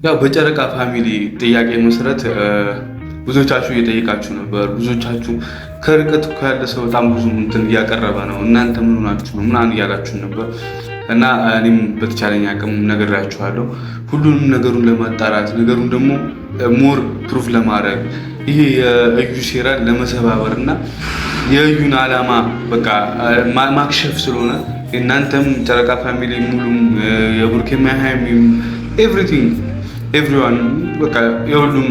ያው በጨረቃ ፋሚሊ ጥያቄ መሰረት ብዙዎቻችሁ እየጠየቃችሁ ነበር። ብዙዎቻችሁ ከርቀት እኮ ያለ ሰው በጣም ብዙ እንትን እያቀረበ ነው፣ እናንተ ምን ሆናችሁ ነው ምናምን እያላችሁ ነበር እና እኔም በተቻለኝ አቅም ነግራችኋለሁ። ሁሉንም ነገሩን ለማጣራት ነገሩን ደግሞ ሞር ፕሩፍ ለማድረግ ይሄ የእዩ ሴራን ለመሰባበር እና የእዩን ዓላማ በቃ ማክሸፍ ስለሆነ እናንተም ጨረቃ ፋሚሊ ሙሉም የቡርኬማ ሃይሚም ኤቭሪቲንግ ኤቭሪዋን በቃ የሁሉም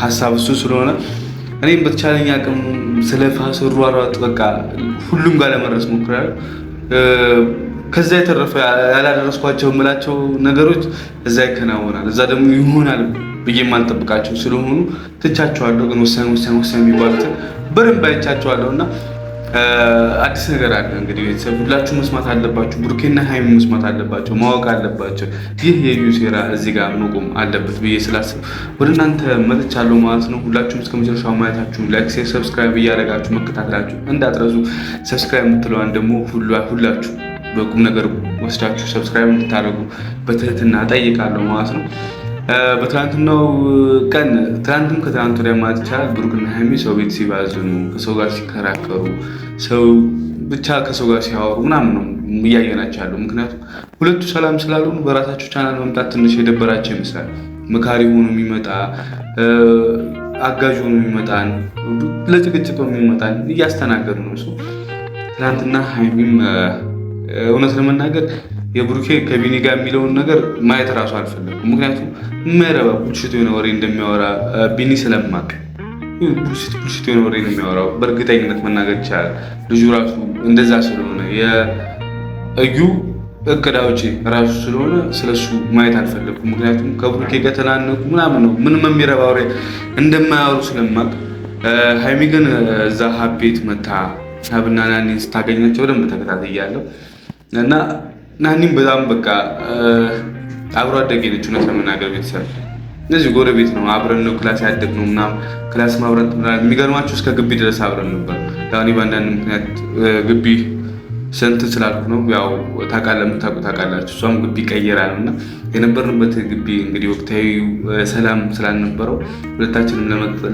ሀሳብ እሱ ስለሆነ እኔም በተቻለኝ አቅም ስለፋ ስሯሯጥ በቃ ሁሉም ጋር ለመድረስ ሞክራለሁ። ከዛ የተረፈ ያላደረስኳቸው የምላቸው ነገሮች እዛ ይከናወናል፣ እዛ ደግሞ ይሆናል ብዬ የማልጠብቃቸው ስለሆኑ ትቻቸዋለሁ። ግን ወሳኝ የሚባሉትን በደንብ አይቻቸዋለሁ እና አዲስ ነገር አለ እንግዲህ ቤተሰብ ሁላችሁ መስማት አለባችሁ። ቡርኬና ሃይሚ መስማት አለባቸው፣ ማወቅ አለባቸው። ይህ የእዩ ሴራ እዚህ ጋር መቆም አለበት ብዬ ስላስብ ወደ እናንተ መጥቻለሁ ማለት ነው። ሁላችሁም እስከ መጨረሻው ማየታችሁ ላይክ፣ ሼር፣ ሰብስክራይብ እያደረጋችሁ መከታተላችሁ እንዳትረሱ። ሰብስክራይብ የምትለዋን ደግሞ ሁላችሁ በቁም ነገር ወስዳችሁ ሰብስክራይብ እንድታደርጉ በትህትና ጠይቃለሁ ማለት ነው። በትናንትናው ቀን ትናንትም ከትናንት ወዲያ ማለት ይቻላል ብሩክና ሃይሚ ሰው ቤት ሲባዝኑ፣ ከሰው ጋር ሲከራከሩ፣ ሰው ብቻ ከሰው ጋር ሲያወሩ ምናምን ነው እያየናቸው ያለው። ምክንያቱም ሁለቱ ሰላም ስላልሆኑ በራሳቸው ቻናል መምጣት ትንሽ የደበራቸው ይመስላል። መካሪ ሆኖ የሚመጣ አጋዥ ሆኖ የሚመጣን ለጭቅጭቅ የሚመጣን እያስተናገዱ ነው። ሰው ትናንትና ሃይሚም እውነት ለመናገር የብሩኬ ከቢኒ ጋር የሚለውን ነገር ማየት እራሱ አልፈለኩም። ምክንያቱም የማይረባ ቡልሽት የሆነ ወሬ እንደሚያወራ ቢኒ ስለማቅ ቡልሽት የሆነ ወሬ ነው የሚያወራው። በእርግጠኝነት መናገር ይቻላል ልጁ ራሱ እንደዛ ስለሆነ የእዩ እቅድ አውጪ ራሱ ስለሆነ ስለሱ ማየት አልፈለኩም። ምክንያቱም ከብሩኬ ጋር ተናነቁ ምናምን ነው ምንም የሚረባ ወሬ እንደማያወሩ ስለማቅ። ሃይሚ ግን እዛ ሀቤት መታ ሀብና ናኒን ስታገኛቸው በደንብ ተከታትያለሁ እና ናኒም በጣም በቃ አብሮ አደጌ ነች። እውነት ለመናገር ቤተሰብ እነዚህ ጎረቤት ነው፣ አብረን ነው ክላስ ያደግነው ምናምን ክላስ ማብረን የሚገርማችሁ እስከ ግቢ ድረስ አብረን ነበር። ያው በአንዳንድ ምክንያት ግቢ ስንት ስላልኩ ነው ያው የምታውቁ ታውቃላችሁ። እሷም ግቢ ቀየራ ነው እና የነበርንበት ግቢ እንግዲህ ወቅታዊ ሰላም ስላልነበረው ሁለታችንም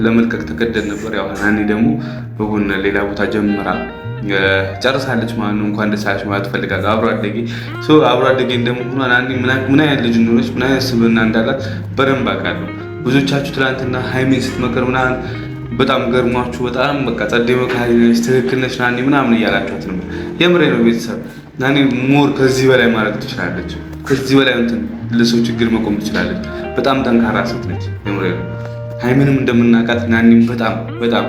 ለመልቀቅ ተገደድ ነበር። ያው ናኒ ደግሞ በጎን ሌላ ቦታ ጀምራ ጨርሳለች ማለት ነው። እንኳን ደስ አለሽ ማለት እፈልጋለሁ። አብሮ አደጌ እንደመሆኗ ናኒ ምን አይነት ልጅ እንደሆነች ምን አይነት ስብዕና እንዳላት በደንብ አውቃለሁ። ብዙዎቻችሁ ትናንትና ሃይሚን ስትመክር ምናምን በጣም ገርሟችሁ በጣም በቃ ጸደይ መካሪ ነች፣ ትክክል ነች ናኒ ምናምን እያላችኋት ነበር። የምሬ ነው ቤተሰብ። ናኒ ሞር ከዚህ በላይ ማድረግ ትችላለች። ከዚህ በላይ እንትን ለሰው ችግር መቆም ትችላለች። በጣም ጠንካራ ሴት ነች። የምሬ ነው። ሃይሚንም እንደምናውቃት ናኒም በጣም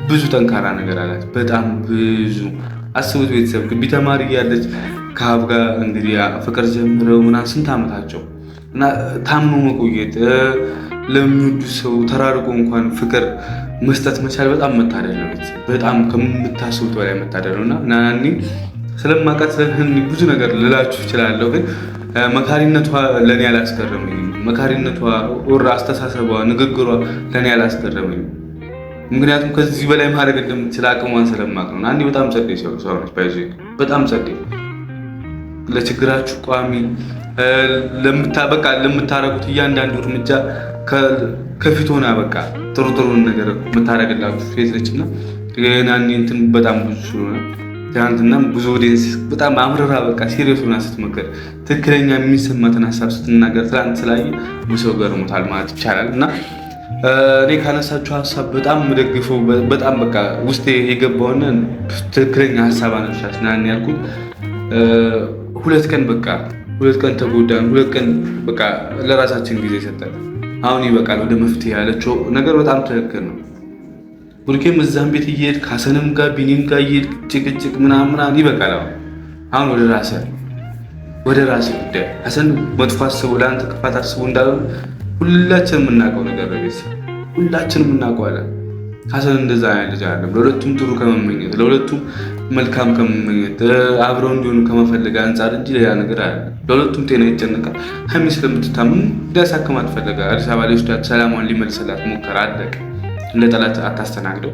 ብዙ ጠንካራ ነገር አላት። በጣም ብዙ አስቡት ቤተሰብ። ግቢ ተማሪ እያለች ከሀብ ጋር እንግዲህ ፍቅር ጀምረው ምናምን ስንት ዓመታቸው እና ታምኖ መቆየት ለሚወዱ ሰው ተራርቆ እንኳን ፍቅር መስጠት መቻል በጣም መታደል ነው። በጣም ከምታስቡት በላይ መታደል ነው እና ናኒ ስለማውቃት ስለህኒ ብዙ ነገር ልላችሁ እችላለሁ። ግን መካሪነቷ ለእኔ አላስገረመኝም። መካሪነቷ ወር አስተሳሰቧ፣ ንግግሯ ለእኔ አላስገረመኝም። ምክንያቱም ከዚህ በላይ ማድረግ እንደምትችል አቅሟን ስለማቅ ነው። ናኒ በጣም ጸደይ ሰው ነች። ባይዞ በጣም ጸደይ፣ ለችግራችሁ ቋሚ፣ ለምታረጉት እያንዳንዱ እርምጃ ከፊት ሆና በቃ ጥሩ ነገር የምታደርግላችሁ ሴት ነች እና ናኒ እንትን በጣም ብዙ ስለሆነ ትናንትናም ብዙ ኦዲየንስ በጣም አምርራ በቃ ሲሪየስ ሆና ስትመከር ትክክለኛ የሚሰማትን ሀሳብ ስትናገር ትናንት ስላየ ብዙ ገርሞታል ማለት ይቻላል እና እኔ ካነሳችሁ ሀሳብ በጣም ደግፈው በጣም በቃ ውስጤ የገባውን ትክክለኛ ሀሳብ አነሳች ናኒ ያልኩት። ሁለት ቀን ተጎዳን፣ 2 ቀን በቃ ለራሳችን ጊዜ ሰጠን። አሁን ይበቃል ወደ መፍትሄ ያለችው ነገር በጣም ትክክል ነው። ቡርኬም እዛም ቤት እየሄድ ከሀሰንም ጋር ቢኒም ጋር እየሄድ ጭቅጭቅ ምናምን ይበቃል። አሁን ወደ ራስህ ጉዳይ። ሀሰን መጥፎ አስቦ ለአንተ ክፋት አስቦ እንዳልሆነ ሁላችንም የምናውቀው ነገር ነው። ሁላችንም እናውቀዋለን። ሀሰን እንደዛ አይነት ልጅ አይደለም። ለሁለቱም ጥሩ ከመመኘት ለሁለቱም መልካም ከመመኘት አብረው እንዲሆኑ ከመፈለግ አንጻር እንጂ ሌላ ነገር አይደለም። ለሁለቱም ጤና ይጨነቃል። ሃይሚ ስለምትታመም ሊያሳክማት ፈለገ። አዲስ አበባ ላይ ወስዳት ሰላሟን ሊመልስላት ሞከረ። አለቀ። እንደ ጠላት አታስተናግደው።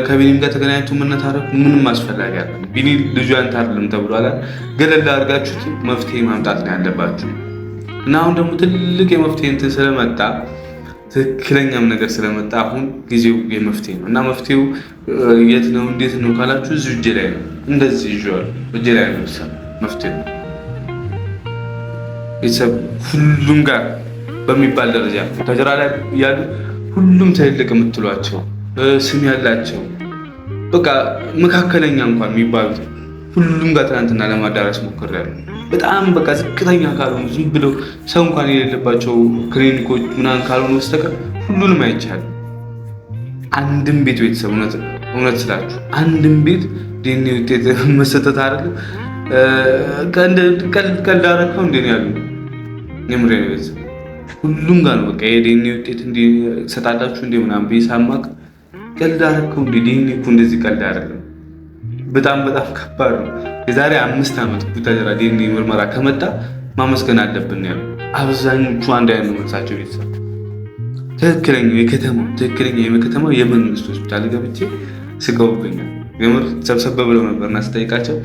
ከቢኒም ጋር ተገናኝቶ መነታረኩ ምንም አስፈላጊ አይደለም። ቢኒ ልጁ አንተ አይደለም ተብሏል። ገለል አድርጋችሁት መፍትሄ ማምጣት ነው ያለባችሁ። እና አሁን ደግሞ ትልቅ የመፍትሄ እንትን ስለመጣ ትክክለኛም ነገር ስለመጣ አሁን ጊዜው የመፍትሄ ነው እና መፍትሄው የት ነው እንዴት ነው ካላችሁ እዚሁ እጄ ላይ ነው። እንደዚህ ይዤዋለሁ እጄ ላይ ነው መፍትሄው። ቤተሰብ ሁሉም ጋር በሚባል ደረጃ ተጀራ ላይ ያሉ ሁሉም ትልልቅ የምትሏቸው ስም ያላቸው በቃ መካከለኛ እንኳን የሚባሉት ሁሉም ጋር ትናንትና ለማዳረስ ሞክሬያለሁ። በጣም በቃ ዝቅተኛ ካልሆኑ ዝም ብለው ሰው እንኳን የሌለባቸው ክሊኒኮች ምናምን ካልሆኑ በስተቀር ሁሉንም አይቻልም። አንድም ቤት ቤተሰብ እውነት ስላችሁ አንድም ቤት ዲኤንኤ ውጤት መሰጠት አይደለም ቀልድ አደረከው እንዴ ያሉ የምሬ ነው። ቤተሰብ ሁሉም ጋር ነው በቃ የዲኤንኤ ውጤት እንዲሰጣላችሁ እንዴ ምናምን ቢሳማቅ ቀልድ አደረከው እንዴ ዲኤንኤ እኮ እንደዚህ ቀልድ አይደለም። በጣም ከባድ ነው። የዛሬ 5 ዓመት ቡታጀራ ዲኤንኤ ምርመራ ከመጣ ማመስገን አለብን ያሉ አብዛኞቹ አንድ አይነት ነው መልሳቸው። ቤተሰብ ትክክለኛው የከተማው የመንግስት ሆስፒታል ገብቼ ስቀውብኛል። የምር ሰብሰብ ብለው ነበርና ስጠይቃቸው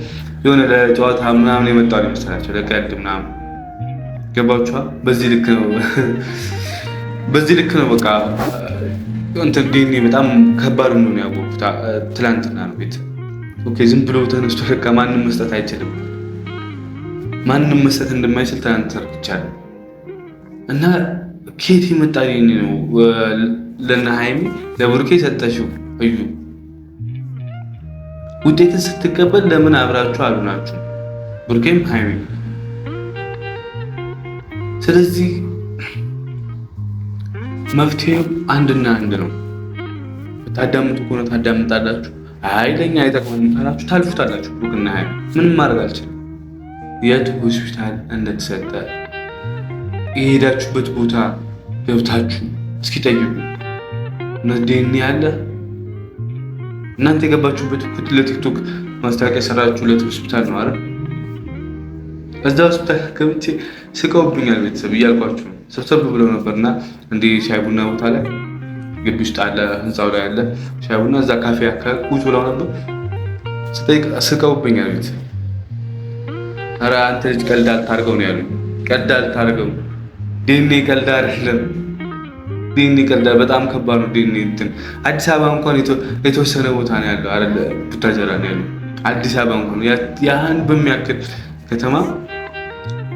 የሆነ ለጨዋታ ምናምን የመጣው ይመስላቸው ለቀልድ ምናምን ገባችኋል። በዚህ ልክ ነው በቃ እንትን ዲኤንኤ በጣም ከባድ እንደሆነ ያወቁት ትላንትና ነው። ቤተሰብ ኦኬ ዝም ብሎ ተነስቶ ለካ ማንም መስጠት አይችልም። ማንም መስጠት እንደማይችል ትናንት ተረድቻለሁ። እና ኬት የመጣ ዲኤንኤ ነው ለእነ ሀይሚ ለብሩኬ ሰጠሽው? እዩ ውጤትን ስትቀበል ለምን አብራችሁ አሉናችሁ ብሩኬም ሀይሚ? ስለዚህ መፍትሄው አንድና አንድ ነው። ታዳምጡ ከሆነ ታዳምጣላችሁ። አይ ለኛ አይጠቅመንም ካላችሁ ታልፉታላችሁ። ብሩክና ሀይሚ ምንም ማድረግ አልችልም። የት ሆስፒታል እንደተሰጠ የሄዳችሁበት ቦታ ገብታችሁ እስኪ ጠይቁ። ዲኤንኤ አለ እናንተ የገባችሁበት ለቲክቶክ ማስታወቂያ ሰራችሁለት ሆስፒታል ነው አይደል? እዛ ሆስፒታል ገብቼ ስቀውብኛል ቤተሰብ እያልኳችሁ ሰብሰብ ብለው ነበርና እንዲህ ሻይ ቡና ቦታ ላይ ግቢ ውስጥ አለ ህንፃው ላይ አለ ሻይ ቡና እዛ ካፌ አካባቢ ቁጭ ብለው ነበር። ስቀውብኛል ቤተሰብ። ኧረ አንተ ልጅ ቀልድ አታርገው ነው ያሉኝ። ቀልድ አታርገው ዲኤንኤ ቀልድ አይደለም። ዲኤንኤ ቀልድ በጣም ከባድ ነው። ዲኤንኤ እንትን አዲስ አበባ እንኳን የተወሰነ ቦታ ነው ያለው አይደል? ቡታጀራ ነው ያለው። አዲስ አበባ እንኳን ያን በሚያክል ከተማ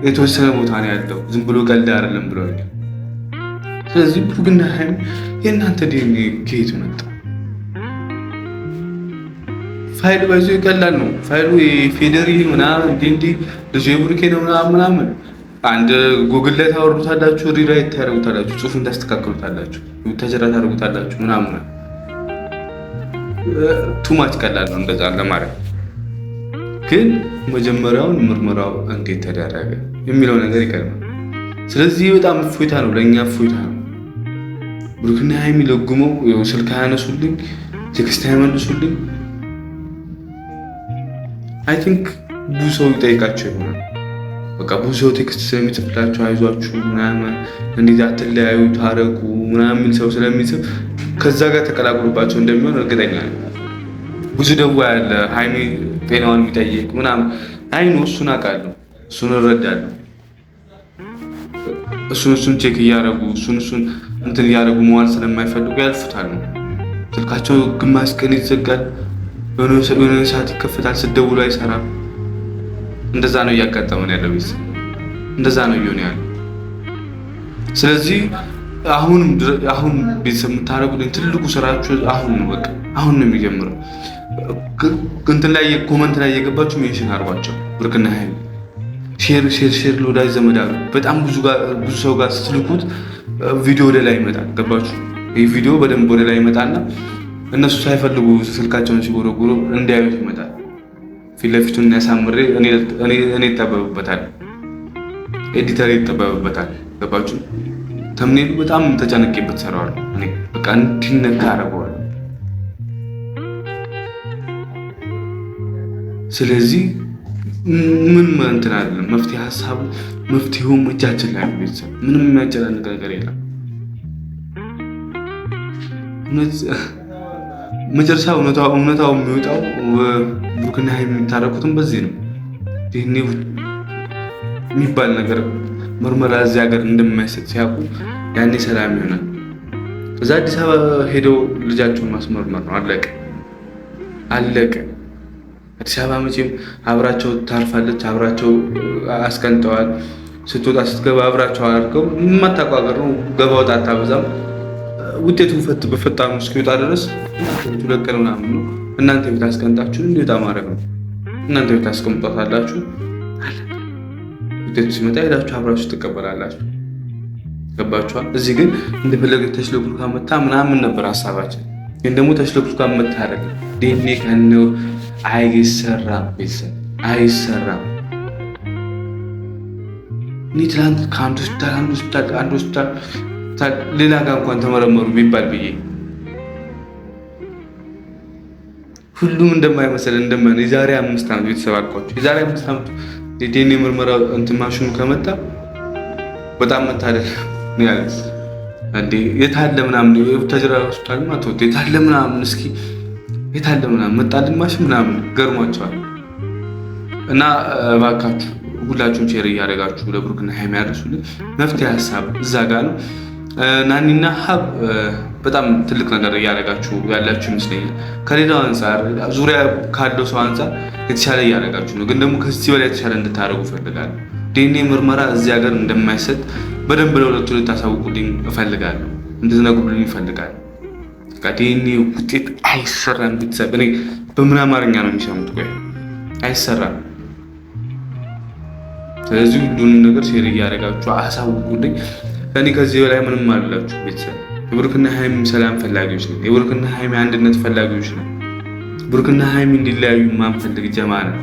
የተወሰነ ቦታ ነው ያለው። ዝም ብሎ ቀልድ አይደለም ብለዋል። ስለዚህ ብሩክና ሀይሚ የእናንተ ዲኤንኤ ከየት መጣ? ፋይሉ ባይዞ ይቀላል ነው ፋይሉ የፌደሪ ምናምን እንዲ ልጅ የብሩኬ ነው ምናምን አንድ ጉግል ላይ ታወርዱታላችሁ፣ ሪራይት ታደርጉታላችሁ፣ ጽሁፍ እንዳስተካክሉታላችሁ፣ ተጀራ ታደርጉታላችሁ ምናምን። ቱማች ቀላል ነው እንደዛ ለማድረግ። ግን መጀመሪያውን ምርመራው እንዴት ተደረገ የሚለው ነገር ይቀርማል። ስለዚህ በጣም እፎይታ ነው፣ ለእኛ እፎይታ ነው። ብሩክና ሀይሚ ለጉመው ስልክ አያነሱልኝ፣ ቴክስት አይመልሱልኝ። አይ ቲንክ ብዙ ሰው ይጠይቃቸው ይሆናል። በቃ ብዙ ሰው ቴክስት ስለሚጽፍላቸው አይዟችሁ ምናምን እንዴት አትለያዩ ታረቁ ምናምን የሚል ሰው ስለሚጽፍ ከዛ ጋር ተቀላቅሎባቸው እንደሚሆን እርግጠኛ ነኝ። ብዙ ደዋ ያለ ሀይሚ ጤናዋን የሚጠይቅ ምናምን አይኑ እሱን አውቃለሁ፣ እሱን እረዳለሁ። እሱን ቼክ እያደረጉ እሱን እንትን እያደረጉ መዋል ስለማይፈልጉ ያልፉታል ነው። ስልካቸው ግማሽ ቀን ይዘጋል፣ የሆነ ሰዓት ይከፈታል፣ ስደውሉ አይሰራም። እንደዛ ነው እያጋጠመን ያለው ቤተሰብ፣ እንደዛ ነው እየሆነ ያለው። ስለዚህ አሁን ቤተሰብ የምታደርጉልኝ ትልቁ ስራችሁ አሁን ነው። በቃ አሁን ነው የሚጀምረው። እንትን ላይ ኮመንት ላይ እየገባችሁ ሜንሽን አድርጓቸው ብሩክና ሀይሚ ሼር ለወዳጅ ዘመድ አሉ። በጣም ብዙ ሰው ጋር ስትልኩት ቪዲዮ ወደ ላይ ይመጣል። ገባችሁ? ይህ ቪዲዮ በደንብ ወደ ላይ ይመጣና እነሱ ሳይፈልጉ ስልካቸውን ሲጎረጉሩ እንዲያዩት ይመጣል። ፊት ለፊቱን ያሳምሬ እኔ ይጠበብበታል፣ ኤዲተር ይጠበብበታል። ገባችሁ? ተምኔሉ በጣም ተጨነቄበት ሰራዋለሁ። እኔ በቃ እንዲነካ አደርገዋለሁ። ስለዚህ ምን እንትን አይደለም መፍትሄ ሀሳቡ መፍትሄውም እጃችን ላይ ነው። ቤተሰብ ምንም የሚያጨናንቅ ነገር የለም። መጨረሻ እውነታው የሚወጣው ብሩክና ሀይሚ የሚታረቁትም በዚህ ነው። ዲኤንኤ የሚባል ነገር ምርመራ እዚህ ሀገር እንደማይሰጥ ሲያውቁ ያኔ ሰላም ይሆናል። እዛ አዲስ አበባ ሄደው ልጃቸውን ማስመርመር ነው። አለቀ። አዲስ አበባ መቼም አብራቸው ታርፋለች፣ አብራቸው አስቀንጠዋል። ስትወጣ ስትገባ አብራቸው አድርገው የማታውቀው ሀገር ነው። ገባ ወጣ አታበዛም። ውጤቱን በፈጣኑ እስኪወጣ ድረስ ሁለት ቀን ምናምን ነው። እናንተ ቤት አስቀምጣችሁ እንዲወጣ ማድረግ ነው። እናንተ ቤት አስቀምጧታላችሁ። ውጤቱ ሲመጣ ሄዳችሁ አብራችሁ ትቀበላላችሁ። ገባችኋል? እዚህ ግን እንደፈለገ ተሽለኩልካ መታ ምናምን ነበር ሀሳባችን። ግን ደግሞ ተሽለኩልካ መታ አይደለም። ዲኤንኤ ከነው አይሰራም። ቤተሰብ አይሰራም። እኔ ትናንት ከአንድ ሆስፒታል ሌላ ጋር እንኳን ተመረመሩ ቢባል ብዬ ሁሉም እንደማይመስል የዛሬ 5 ዓመት ቤተሰብ አልኳቸው። የዛሬ 5 ዓመት የዲኤንኤ ምርመራ እንትን ማሽኑ ከመጣ በጣም መታደል ነው ያለስ እንዴ የታለ ምናምን የቡታጅራ ሆስፒታል ማለት ነው። የታለ ምናምን እስኪ የታለ ምናምን መጣልን ማሽን ምናምን ገርሟቸዋል። እና እባካችሁ ሁላችሁም ሼር እያደረጋችሁ ለብሩክና ሃይሚ ያደርሱልን። መፍትሄ ሀሳብ እዛ ጋር ነው። ናኒና ሀብ በጣም ትልቅ ነገር እያደረጋችሁ ያላችሁ ይመስለኛል። ከሌላው አንጻር ዙሪያ ካለው ሰው አንጻር የተሻለ እያደረጋችሁ ነው። ግን ደግሞ ከዚህ በላይ የተሻለ እንድታደርጉ እፈልጋለሁ። ዲኤንኤ ምርመራ እዚህ ሀገር እንደማይሰጥ በደንብ ለሁለቱ ልታሳውቁልኝ እፈልጋለሁ። እንድትነግሩልኝ እፈልጋለሁ። ዲኤንኤ ውጤት አይሰራም። ቤተሰብ እኔ በምን አማርኛ ነው የሚሰሙት? ቆይ አይሰራም። ስለዚህ ሁሉንም ነገር ሼር እያደረጋችሁ አሳውቁልኝ። እኔ ከዚህ በላይ ምንም አላችሁ ቤተሰብ። የብሩክና ሃይሚ ሰላም ፈላጊዎች ነው። የብሩክና ሃይሚ አንድነት ፈላጊዎች ነው። ብሩክና ሃይሚ እንዲለያዩ ማንፈልግ ጀማ ነው።